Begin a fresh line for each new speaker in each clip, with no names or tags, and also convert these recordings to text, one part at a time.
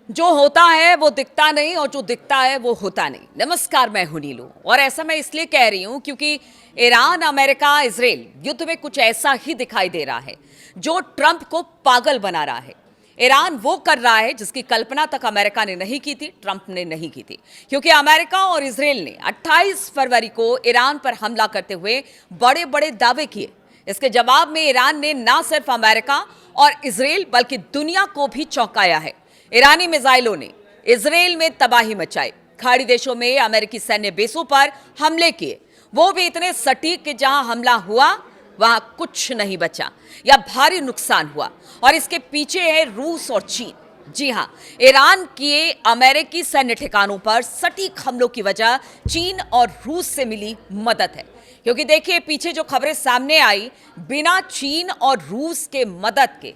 जो होता है वो दिखता नहीं और जो दिखता है वो होता नहीं। नमस्कार, मैं हूं नीलू और ऐसा मैं इसलिए कह रही हूं क्योंकि ईरान, अमेरिका, इजराइल युद्ध में कुछ ऐसा ही दिखाई दे रहा है जो ट्रंप को पागल बना रहा है। ईरान वो कर रहा है जिसकी कल्पना तक अमेरिका ने नहीं की थी, ट्रंप ने नहीं की थी, क्योंकि अमेरिका और इजराइल ने 28 फरवरी को ईरान पर हमला करते हुए बड़े बड़े दावे किए। इसके जवाब में ईरान ने न सिर्फ अमेरिका और इजराइल बल्कि दुनिया को भी चौंकाया है। ईरानी मिसाइलों ने इजराइल में तबाही मचाई, खाड़ी देशों में अमेरिकी सैन्य बेसों पर हमले किए, वो भी इतने सटीक कि जहां हमला हुआ वहां कुछ नहीं बचा या भारी नुकसान हुआ। और इसके पीछे है रूस और चीन। जी हां, ईरान के अमेरिकी सैन्य ठिकानों पर सटीक हमलों की वजह चीन और रूस से मिली मदद है। क्योंकि देखिए, पीछे जो खबरें सामने आई, बिना चीन और रूस के मदद के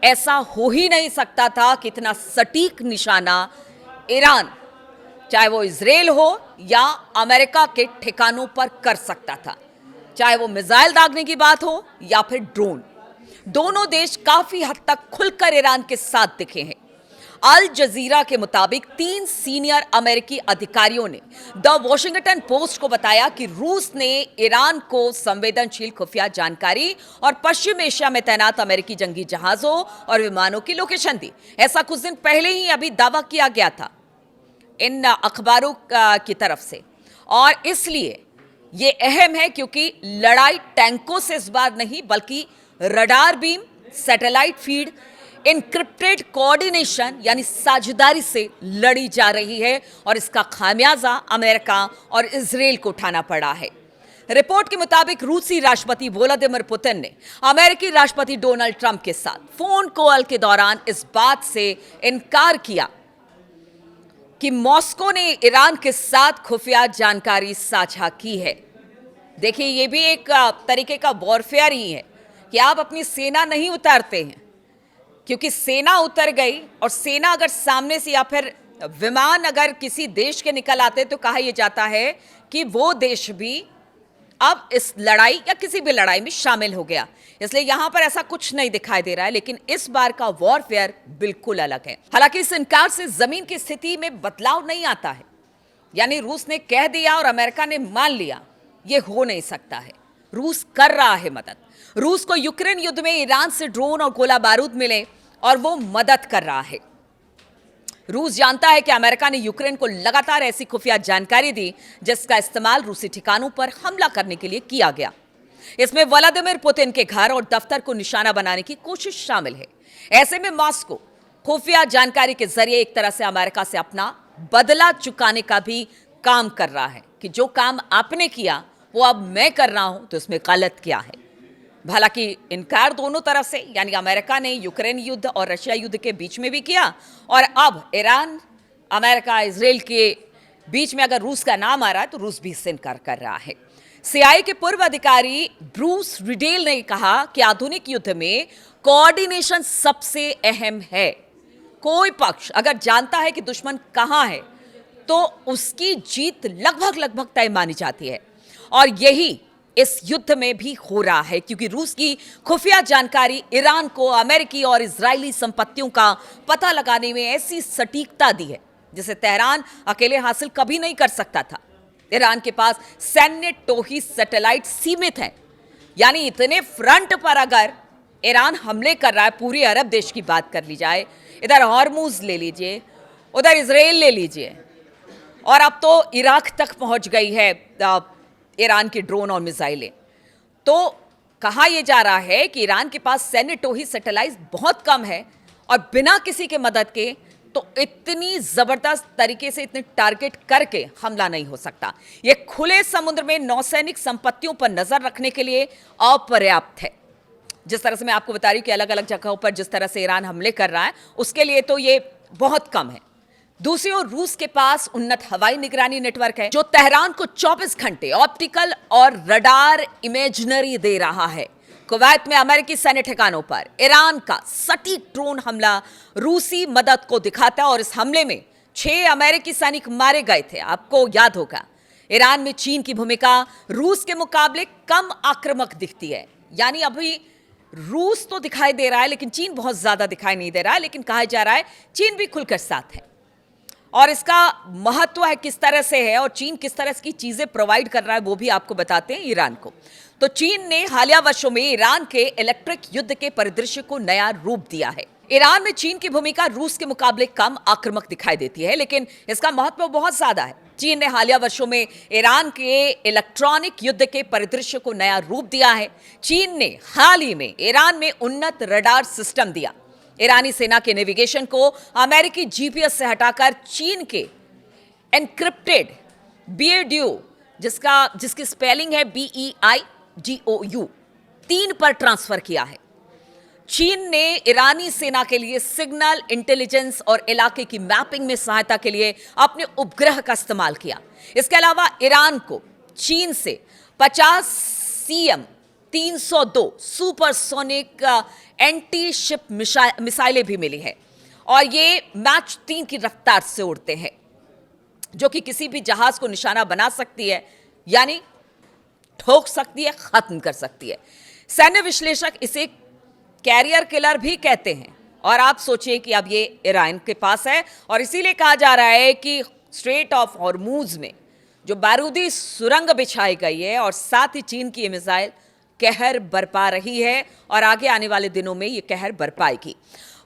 ऐसा हो ही नहीं सकता था कि इतना सटीक निशाना ईरान, चाहे वो इजराइल हो या अमेरिका के ठिकानों पर कर सकता था। चाहे वो मिसाइल दागने की बात हो या फिर ड्रोन, दोनों देश काफी हद तक खुलकर ईरान के साथ दिखे हैं। अल जजीरा के मुताबिक 3 सीनियर अमेरिकी अधिकारियों ने द वॉशिंगटन पोस्ट को बताया कि रूस ने ईरान को संवेदनशील खुफिया जानकारी और पश्चिम एशिया में तैनात अमेरिकी जंगी जहाजों और विमानों की लोकेशन दी। ऐसा कुछ दिन पहले ही अभी दावा किया गया था इन अखबारों की तरफ से, और इसलिए ये अहम है क्योंकि लड़ाई टैंकों से इस बार नहीं बल्कि radar beam, satellite feed, encrypted coordination यानी साझेदारी से लड़ी जा रही है और इसका खामियाजा अमेरिका और इजराइल को उठाना पड़ा है। रिपोर्ट के मुताबिक रूसी राष्ट्रपति व्लादिमीर पुतिन ने अमेरिकी राष्ट्रपति डोनाल्ड ट्रंप के साथ फोन कॉल के दौरान इस बात से इनकार किया कि मॉस्को ने ईरान के साथ खुफिया जानकारी साझा की है। देखिए, यह भी एक तरीके का वॉरफेयर ही है कि आप अपनी सेना नहीं उतारते हैं, क्योंकि सेना उतर गई और सेना अगर सामने से या फिर विमान अगर किसी देश के निकल आते तो कहा यह जाता है कि वो देश भी अब इस लड़ाई या किसी भी लड़ाई में शामिल हो गया। इसलिए यहां पर ऐसा कुछ नहीं दिखाई दे रहा है, लेकिन इस बार का वॉरफेयर बिल्कुल अलग है। हालांकि इस इनकार से जमीन की स्थिति में बदलाव नहीं आता है, यानी रूस ने कह दिया और अमेरिका ने मान लिया, यह हो नहीं सकता है। रूस कर रहा है मदद। रूस को यूक्रेन युद्ध में ईरान से ड्रोन और गोला बारूद मिले और वो मदद कर रहा है। रूस जानता है कि अमेरिका ने यूक्रेन को लगातार ऐसी खुफिया जानकारी दी जिसका इस्तेमाल रूसी ठिकानों पर हमला करने के लिए किया गया। इसमें व्लादिमीर पुतिन के घर और दफ्तर को निशाना बनाने की कोशिश शामिल है। ऐसे में मॉस्को खुफिया जानकारी के जरिए एक तरह से अमेरिका से अपना बदला चुकाने का भी काम कर रहा है कि जो काम आपने किया वो अब मैं कर रहा हूं, तो इसमें गलत क्या है। हालांकि इनकार दोनों तरफ से, यानी अमेरिका ने यूक्रेन युद्ध और रशिया युद्ध के बीच में भी किया, और अब ईरान, अमेरिका, इजराइल के बीच में अगर रूस का नाम आ रहा है तो रूस भी इससे इनकार कर रहा है। सीआईए के पूर्व अधिकारी ब्रूस रिडेल ने कहा कि आधुनिक युद्ध में कोऑर्डिनेशन सबसे अहम है। कोई पक्ष अगर जानता है कि दुश्मन कहां है तो उसकी जीत लगभग तय मानी जाती है, और यही इस युद्ध में भी हो रहा है, क्योंकि रूस की खुफिया जानकारी ईरान को अमेरिकी और इजरायली संपत्तियों का पता लगाने में ऐसी सटीकता दी है जिसे तेहरान अकेले हासिल कभी नहीं कर सकता था। ईरान के पास सैन्य टोही सैटेलाइट सीमित हैं, यानी इतने फ्रंट पर अगर ईरान हमले कर रहा है, पूरी अरब देश की बात कर ली जाए, इधर हॉर्मुज ले लीजिए, उधर इजराइल ले लीजिए, और अब तो इराक तक पहुंच गई है ईरान की ड्रोन और मिसाइलें, तो कहा यह जा रहा है कि ईरान के पास सैन्य टोही सैटेलाइट बहुत कम है और बिना किसी के मदद के तो इतनी जबरदस्त तरीके से इतने टारगेट करके हमला नहीं हो सकता। यह खुले समुद्र में नौसैनिक संपत्तियों पर नजर रखने के लिए अपर्याप्त है। जिस तरह से मैं आपको बता रही हूं कि अलग अलग जगहों पर जिस तरह से ईरान हमले कर रहा है, उसके लिए तो यह बहुत कम है। दूसरी ओर रूस के पास उन्नत हवाई निगरानी नेटवर्क है जो तेहरान को 24 घंटे ऑप्टिकल और रडार इमेजनरी दे रहा है। कुवैत में अमेरिकी सैन्य ठिकानों पर ईरान का सटीक ड्रोन हमला रूसी मदद को दिखाता है, और इस हमले में 6 अमेरिकी सैनिक मारे गए थे। आपको याद होगा, ईरान में चीन की भूमिका रूस के मुकाबले कम आक्रामक दिखती है, यानी अभी रूस तो दिखाई दे रहा है, लेकिन चीन बहुत ज्यादा दिखाई नहीं दे रहा है। लेकिन कहा जा रहा है चीन भी खुलकर साथ है, और इसका महत्व है किस तरह से है और चीन किस तरह की चीजें प्रोवाइड कर रहा है वो भी आपको बताते हैं ईरान को। तो चीन ने हालिया वर्षों में ईरान के इलेक्ट्रिक युद्ध के परिदृश्य को नया रूप दिया है। ईरान में चीन की भूमिका रूस के मुकाबले कम आक्रामक दिखाई देती है, लेकिन इसका महत्व बहुत ज्यादा है। चीन ने हालिया वर्षों में ईरान के इलेक्ट्रॉनिक युद्ध के परिदृश्य को नया रूप दिया है। चीन ने हाल ही में ईरान में उन्नत रडार सिस्टम दिया। ईरानी सेना के नेविगेशन को अमेरिकी जीपीएस से हटाकर चीन के एनक्रिप्टेड बीएडीओ, जिसकी स्पेलिंग है BEIDOU 3 पर ट्रांसफर किया है। चीन ने ईरानी सेना के लिए सिग्नल इंटेलिजेंस और इलाके की मैपिंग में सहायता के लिए अपने उपग्रह का इस्तेमाल किया। इसके अलावा ईरान को चीन से 50 CM 302 सुपरसोनिक एंटी शिप मिसाइलें भी मिली है, और ये मैच 3 की रफ्तार से उड़ते हैं, जो कि किसी भी जहाज को निशाना बना सकती है, यानी ठोक सकती है, खत्म कर सकती है। सैन्य विश्लेषक इसे कैरियर किलर भी कहते हैं। और आप सोचिए कि अब ये ईरान के पास है, और इसीलिए कहा जा रहा है कि स्ट्रेट ऑफ हॉर्मूज में जो बारूदी सुरंग बिछाई गई है, और साथ ही चीन की ये मिसाइल कहर बरपा रही है, और आगे आने वाले दिनों में ये कहर बरपाएगी।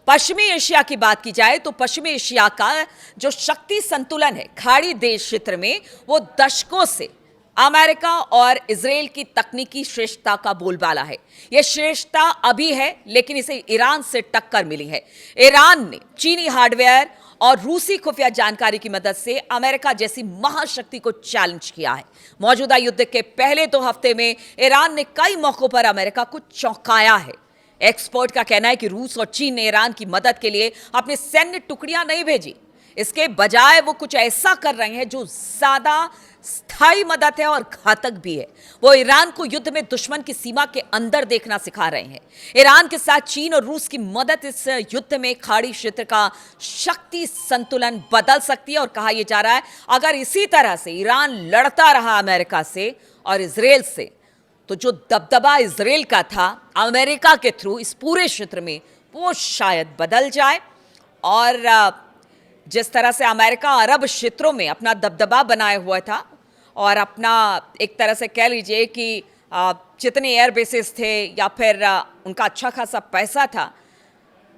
पश्चिमी एशिया की बात की जाए तो पश्चिमी एशिया का जो शक्ति संतुलन है खाड़ी देश क्षेत्र में, वो दशकों से अमेरिका और इजराइल की तकनीकी श्रेष्ठता का बोलबाला है। यह श्रेष्ठता अभी है, लेकिन इसे ईरान से टक्कर मिली है। ईरान ने चीनी हार्डवेयर और रूसी खुफिया जानकारी की मदद से अमेरिका जैसी महाशक्ति को चैलेंज किया है। मौजूदा युद्ध के पहले 2 हफ्ते में ईरान ने कई मौकों पर अमेरिका को चौंकाया है। एक्सपर्ट का कहना है कि रूस और चीन ने ईरान की मदद के लिए अपनी सैन्य टुकड़ियां नहीं भेजी, इसके बजाय वो कुछ ऐसा कर रहे हैं जो ज्यादा स्थायी मदद है और घातक भी है। वो ईरान को युद्ध में दुश्मन की सीमा के अंदर देखना सिखा रहे हैं। ईरान के साथ चीन और रूस की मदद इस युद्ध में खाड़ी क्षेत्र का शक्ति संतुलन बदल सकती है, और कहा यह जा रहा है अगर इसी तरह से ईरान लड़ता रहा अमेरिका से और इजराइल से, तो जो दबदबा इजराइल का था अमेरिका के थ्रू इस पूरे क्षेत्र में, वो शायद बदल जाए। और जिस तरह से अमेरिका अरब क्षेत्रों में अपना दबदबा बनाए हुआ था, और अपना एक तरह से कह लीजिए कि जितने एयर बेसेस थे या फिर उनका अच्छा खासा पैसा था,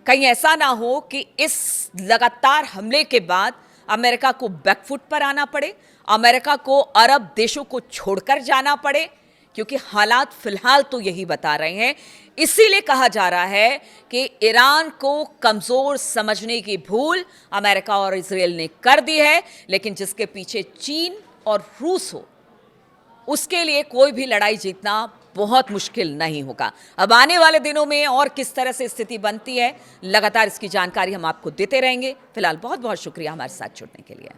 कहीं ऐसा ना हो कि इस लगातार हमले के बाद अमेरिका को बैकफुट पर आना पड़े, अमेरिका को अरब देशों को छोड़कर जाना पड़े, क्योंकि हालात फिलहाल तो यही बता रहे हैं। इसीलिए कहा जा रहा है कि ईरान को कमजोर समझने की भूल अमेरिका और इजराइल ने कर दी है, लेकिन जिसके पीछे चीन और रूस हो, उसके लिए कोई भी लड़ाई जीतना बहुत मुश्किल नहीं होगा। अब आने वाले दिनों में और किस तरह से स्थिति बनती है, लगातार इसकी जानकारी हम आपको देते रहेंगे। फिलहाल बहुत बहुत शुक्रिया हमारे साथ जुड़ने के लिए।